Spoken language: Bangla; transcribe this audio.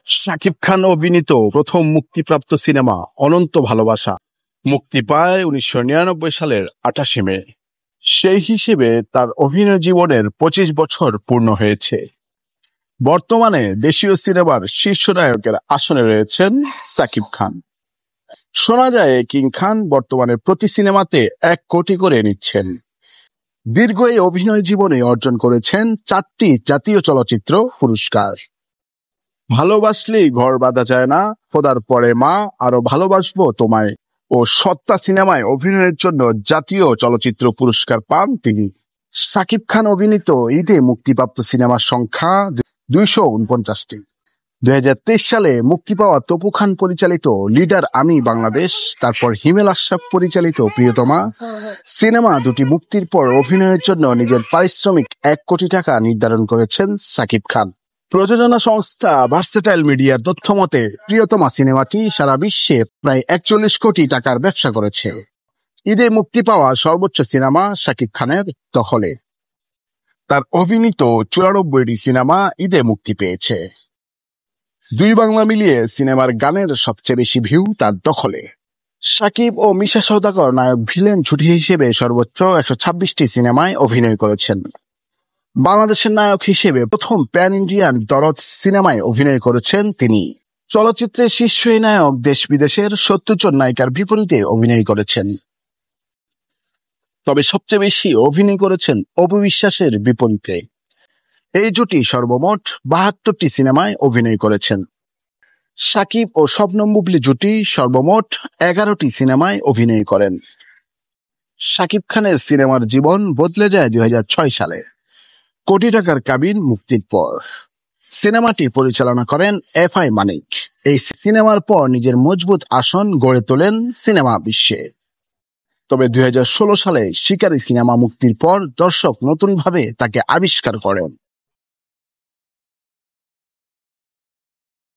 শাকিব খান অভিনীত প্রথম মুক্তিপ্রাপ্ত সিনেমা অনন্ত ভালোবাসা মুক্তি পায় 1999 সালের 28 মে। সেই হিসেবে তার অভিনয় জীবনের 25 বছর পূর্ণ হয়েছে। বর্তমানে দেশীয় সিনেমার শীর্ষ নায়কের আসনে রয়েছেন শাকিব খান। শোনা যায় কিং খান বর্তমানে প্রতি সিনেমাতে 1 কোটি করে নিচ্ছেন। দীর্ঘ এই অভিনয় জীবনে অর্জন করেছেন 4টি জাতীয় চলচ্চিত্র পুরস্কার। ভালোবাসলেই ঘর বাঁধা যায় না, খোদার পরে মা, আরো ভালোবাসবো তোমায় ও সত্তা সিনেমায় অভিনয়ের জন্য জাতীয় চলচ্চিত্র পুরস্কার পান তিনি। শাকিব খান অভিনীত ঈদে মুক্তিপ্রাপ্ত সিনেমার সংখ্যা 249টি। 2023 সালে মুক্তি পাওয়া তপু খান পরিচালিত লিডার আমি বাংলাদেশ, তারপর হিমেল আশরাফ পরিচালিত প্রিয়তমা সিনেমা দুটি মুক্তির পর অভিনয়ের জন্য নিজের পারিশ্রমিক 1 কোটি টাকা নির্ধারণ করেছেন শাকিব খান। প্রযোজনা সংস্থা ভার্সেটাইল মিডিয়ার তথ্য মতে প্রিয়তমা সিনেমাটি সারা বিশ্বে প্রায় 41 কোটি টাকার ব্যবসা করেছে। ঈদে মুক্তি পাওয়া সর্বোচ্চ সিনেমা শাকিব খানের দখলে। তার অভিনীত 94টি সিনেমা ঈদে মুক্তি পেয়েছে। 2 বাংলা মিলিয়ে সিনেমার গানের সবচেয়ে বেশি ভিউ তার দখলে। শাকিব ও মিশা সওদাগর নায়ক ভিলেন জুটি হিসেবে সর্বোচ্চ 126টি সিনেমায় অভিনয় করেছেন। বাংলাদেশের নায়ক হিসেবে প্রথম প্যান ইন্ডিয়ান দরদ সিনেমায় অভিনয় করেছেন তিনি। চলচ্চিত্রের শীর্ষ এই নায়ক দেশ বিদেশের 70 জন নায়িকার বিপরীতে অভিনয় করেছেন। তবে সবচেয়ে বেশি অভিনয় করেছেন অপু বিশ্বাসের বিপরীতে। এই জুটি সর্বমোট 72টি সিনেমায় অভিনয় করেছেন। শাকিব ও শবনম বুবলী জুটি সর্বমোট 11টি সিনেমায় অভিনয় করেন। শাকিব খানের সিনেমার জীবন বদলে যায় 2006 সালে কোটি টাকার কাবিন মুক্তির পর। সিনেমাটি পরিচালনা করেন এফআই মানিক। এই সিনেমার পর নিজের মজবুত আসন গড়ে তোলেন সিনেমা বিশ্বে। তবে 2016 সালে শিকারী সিনেমা মুক্তির পর দর্শক নতুনভাবে তাকে আবিষ্কার করেন।